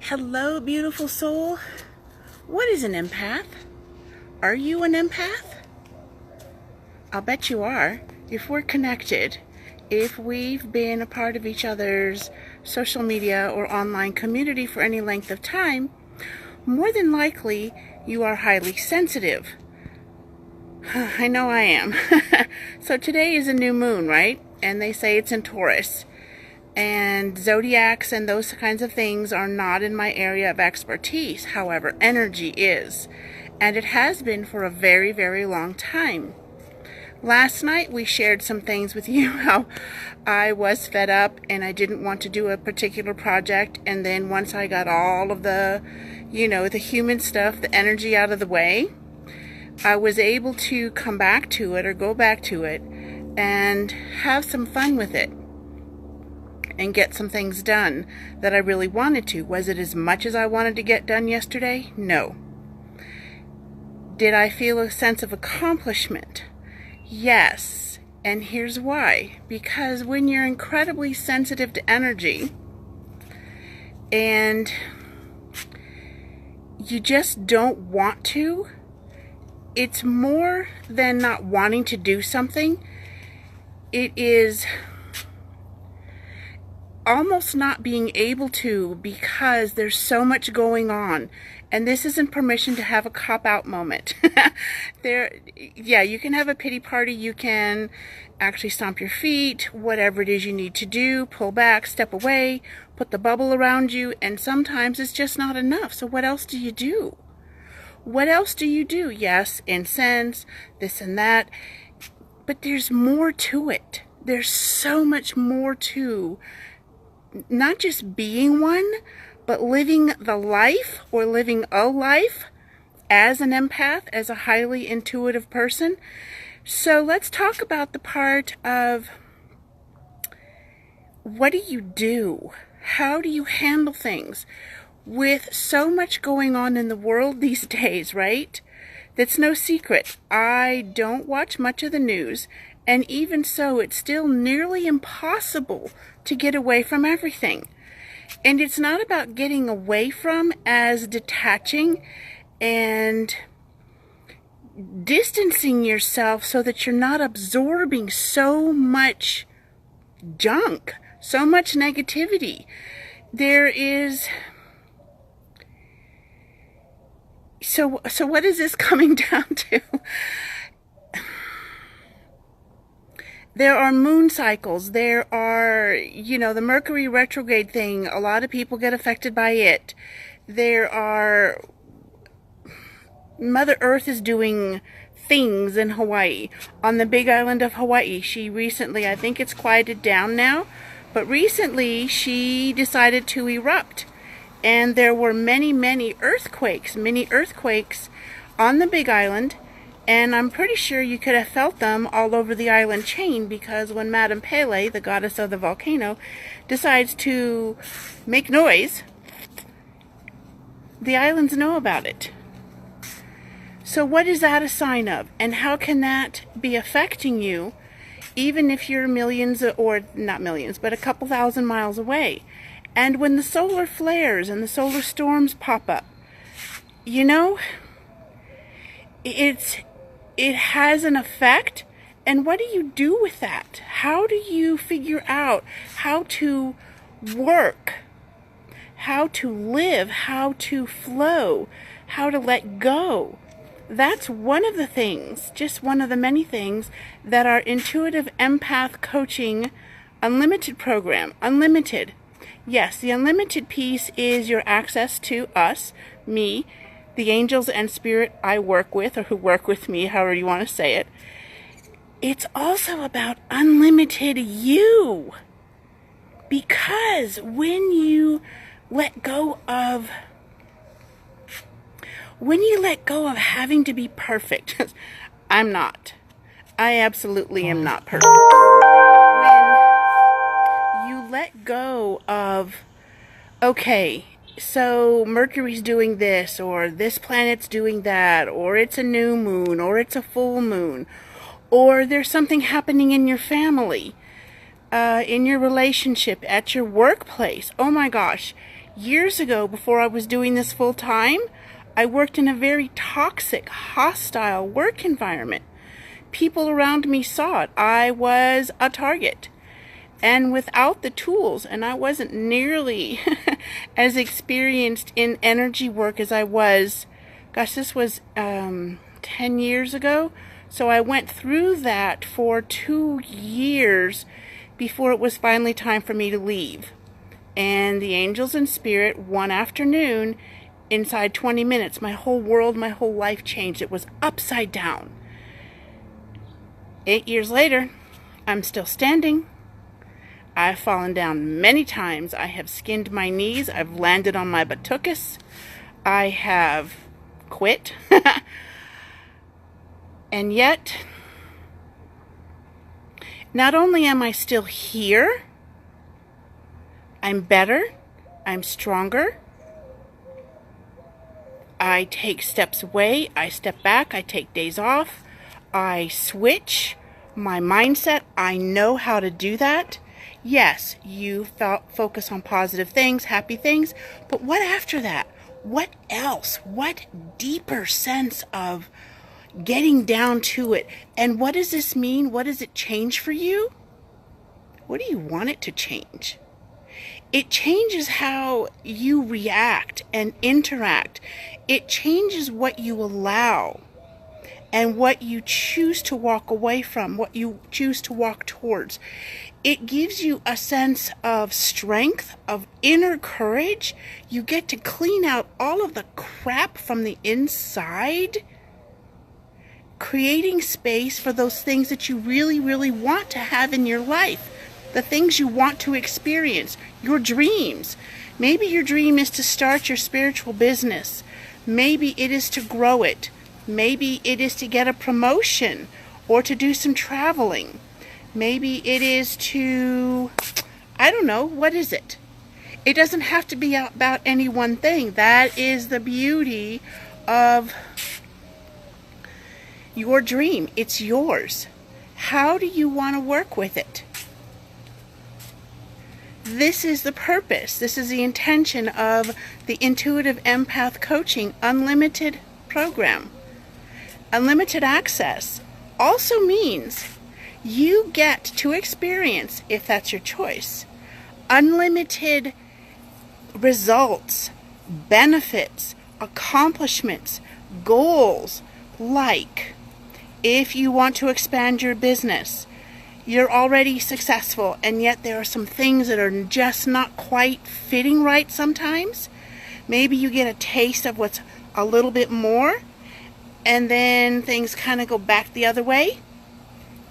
Hello, beautiful soul. What is an empath? Are you an empath? I'll bet you are. If we're connected, if we've been a part of each other's social media or online community for any length of time, more than likely you are highly sensitive. I know I am. So today is a new moon, right? And they say it's in Taurus. And zodiacs and those kinds of things are not in my area of expertise. However, energy is. And it has been for a very, very long time. Last night we shared some things with you, how I was fed up and I didn't want to do a particular project. And then once I got all of the, the human stuff, the energy out of the way, I was able to come back to it or go back to it and have some fun with it. And get some things done that I really wanted to. Was it as much as I wanted to get done yesterday? No. Did I feel a sense of accomplishment? Yes. And here's why. Because when you're incredibly sensitive to energy and you just don't want to, it's more than not wanting to do something. It is almost not being able to because there's so much going on. And this isn't permission to have a cop-out moment. You can have a pity party. You can actually stomp your feet, whatever it is you need to do, pull back, step away, put the bubble around you, and sometimes it's just not enough. So what else do you do? What else do you do? Yes, incense, this and that, but there's more to it. There's so much more to not just being one, but living the life or living a life as an empath, as a highly intuitive person. So let's talk about the part of what do you do? How do you handle things? With so much going on in the world these days, right? That's no secret. I don't watch much of the news. And even so, it's still nearly impossible to get away from everything. And it's not about getting away from as detaching and distancing yourself so that you're not absorbing so much junk, so much negativity. There is... So what is this coming down to? There are moon cycles. There are, the Mercury retrograde thing. A lot of people get affected by it. There are, Mother Earth is doing things in Hawaii. On the big island of Hawaii, she recently, I think it's quieted down now, but recently she decided to erupt. And there were many, many earthquakes on the big island. And I'm pretty sure you could have felt them all over the island chain, because when Madame Pele, the goddess of the volcano, decides to make noise, the islands know about it. So what is that a sign of? And how can that be affecting you, even if you're millions, or not millions, but a couple thousand miles away? And when the solar flares and the solar storms pop up, it has an effect. And what do you do with that? How do you figure out how to work, how to live, how to flow, how to let go? That's one of the things, just one of the many things that our Intuitive Empath Coaching Unlimited program, Unlimited. Yes, the Unlimited piece is your access to us, me, the angels and spirit I work with, or who work with me, however you want to say it. It's also about unlimited you. Because when you let go of having to be perfect, I'm not. I absolutely am not perfect. When you let go of, okay, so Mercury's doing this, or this planet's doing that, or it's a new moon, or it's a full moon, or there's something happening in your family, in your relationship, at your workplace. Oh my gosh, Years ago, before I was doing this full time, I worked in a very toxic, hostile work environment. People around me saw it. I was a target. And without the tools, and I wasn't nearly as experienced in energy work as I was, gosh, this was 10 years ago. So I went through that for 2 years before it was finally time for me to leave. And the angels and spirit, one afternoon, inside 20 minutes, my whole world, my whole life changed. It was upside down. 8 years later, I'm still standing. I've fallen down many times. I have skinned my knees. I've landed on my buttocks. I have quit. And yet, not only am I still here, I'm better, I'm stronger. I take steps away, I step back, I take days off, I switch my mindset. I know how to do that. Yes, you focus on positive things, happy things, but what after that? What else? What deeper sense of getting down to it? And what does this mean? What does it change for you? What do you want it to change? It changes how you react and interact. It changes what you allow and what you choose to walk away from, what you choose to walk towards. It gives you a sense of strength, of inner courage. You get to clean out all of the crap from the inside, creating space for those things that you really, really want to have in your life. The things you want to experience, your dreams. Maybe your dream is to start your spiritual business. Maybe it is to grow it. Maybe it is to get a promotion or to do some traveling. Maybe it is to, I don't know, what is it? It doesn't have to be about any one thing. That is the beauty of your dream. It's yours. How do you want to work with it? This is the purpose. This is the intention of the Intuitive Empath Coaching Unlimited program. Unlimited access also means you get to experience, if that's your choice, unlimited results, benefits, accomplishments, goals, like if you want to expand your business. You're already successful, and yet there are some things that are just not quite fitting right sometimes. Maybe you get a taste of what's a little bit more, and then things kind of go back the other way.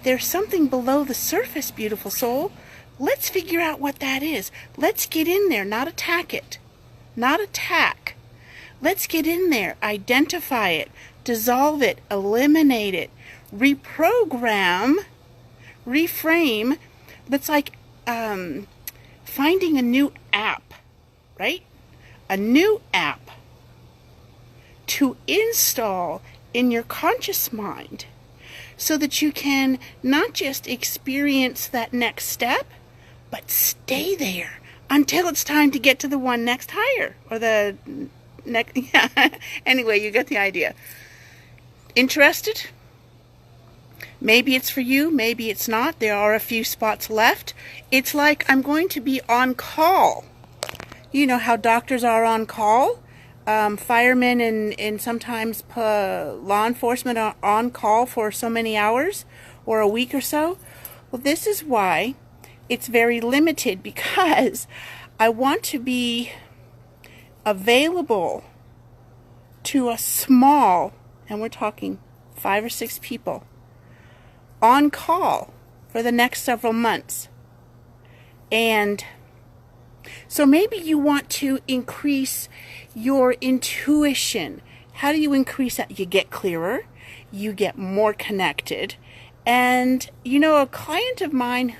There's something below the surface, beautiful soul. Let's figure out what that is. Let's get in there, not attack it. Not attack. Let's get in there, identify it, dissolve it, eliminate it, reprogram, reframe. That's like finding a new app, right? A new app to install in your conscious mind so that you can not just experience that next step, but stay there until it's time to get to the one next higher, or the next, yeah. Anyway, you get the idea. Interested? Maybe it's for you, maybe it's not. There are a few spots left. It's like I'm going to be on call. You know how doctors are on call? Firemen and sometimes law enforcement are on call for so many hours or a week or so. Well, this is why it's very limited, because I want to be available to a small, and we're talking 5 or 6 people, on call for the next several months. And so maybe you want to increase your intuition. How do you increase that? You get clearer, you get more connected. And you know, a client of mine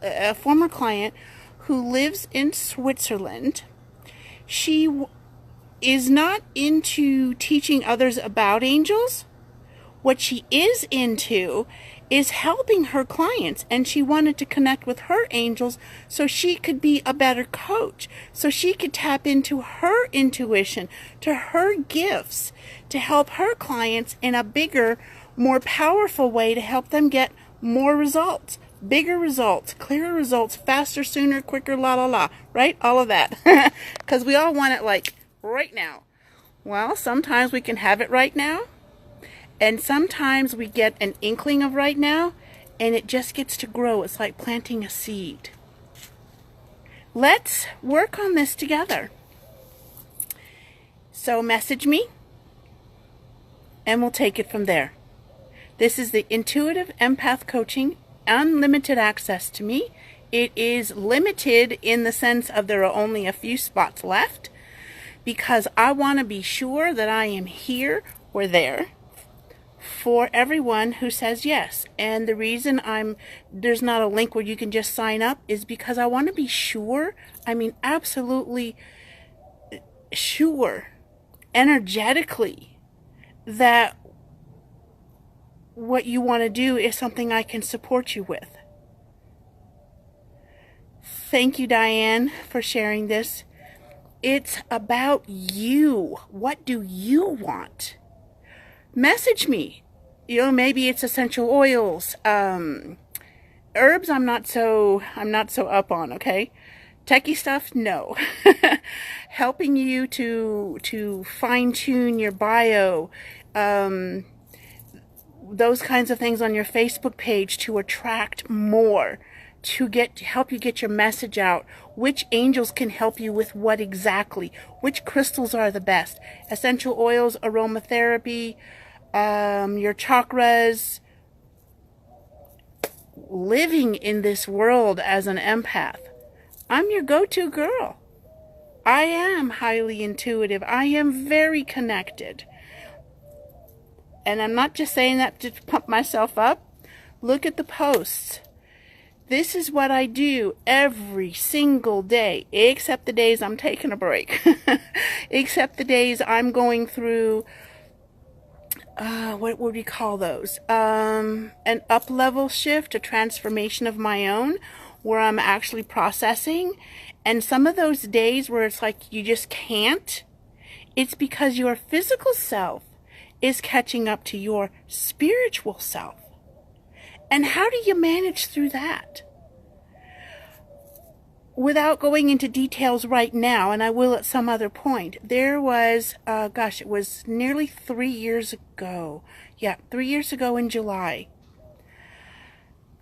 a former client who lives in Switzerland, she is not into teaching others about angels. What she is into is helping her clients, and she wanted to connect with her angels so she could be a better coach, so she could tap into her intuition, to her gifts, to help her clients in a bigger, more powerful way, to help them get more results, bigger results, clearer results, faster, sooner, quicker, la la la, right? All of that. Because we all want it like right now. Well, sometimes we can have it right now, and sometimes we get an inkling of right now, and it just gets to grow. It's like planting a seed. Let's work on this together. So message me, and we'll take it from there. This is the Intuitive Empath Coaching, unlimited access to me. It is limited in the sense of there are only a few spots left, because I want to be sure that I am here or there for everyone who says yes. And the reason there's not a link where you can just sign up is because I want to be sure, I mean absolutely sure, energetically, that what you want to do is something I can support you with. Thank you, Diane, for sharing this. It's about you. What do you want? Message me. You know, maybe it's essential oils. Herbs, I'm not so up on, okay? Techie stuff, no. Helping you to fine-tune your bio, those kinds of things on your Facebook page to attract more, to help you get your message out. Which angels can help you with what exactly? Which crystals are the best? Essential oils, aromatherapy, your chakras. Living in this world as an empath, I'm your go-to girl. I am highly intuitive. I am very connected. And I'm not just saying that to pump myself up. Look at the posts. This is what I do every single day, except the days I'm taking a break. Except the days I'm going through, what would we call those? An up-level shift, a transformation of my own, where I'm actually processing. And some of those days where it's like you just can't, it's because your physical self is catching up to your spiritual self. And how do you manage through that? Without going into details right now, and I will at some other point, there was, it was nearly 3 years ago. Yeah, 3 years ago in July.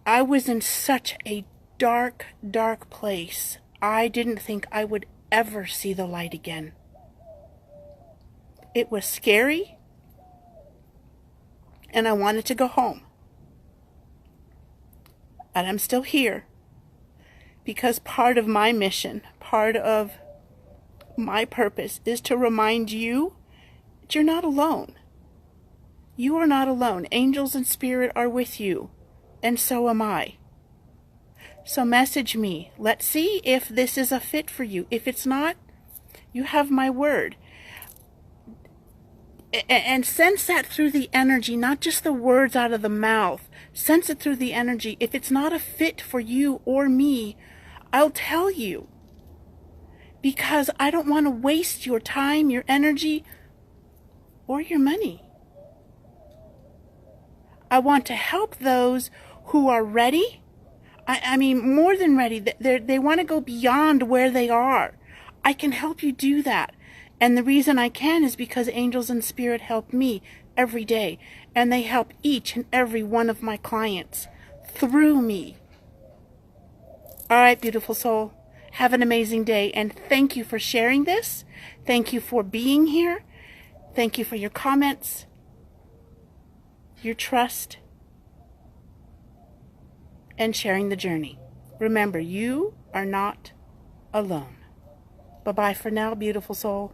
I was in such a dark, dark place. I didn't think I would ever see the light again. It was scary, and I wanted to go home. And I'm still here because part of my mission, part of my purpose is to remind you that you're not alone. You are not alone. Angels and spirit are with you, and so am I. So message me. Let's see if this is a fit for you. If it's not, you have my word. And sense that through the energy, not just the words out of the mouth. Sense it through the energy. If it's not a fit for you or me, I'll tell you. Because I don't want to waste your time, your energy, or your money. I want to help those who are ready. I mean, more than ready. They want to go beyond where they are. I can help you do that. And the reason I can is because angels and spirit help me every day. And they help each and every one of my clients through me. All right, beautiful soul. Have an amazing day. And thank you for sharing this. Thank you for being here. Thank you for your comments, your trust, and sharing the journey. Remember, you are not alone. Bye-bye for now, beautiful soul.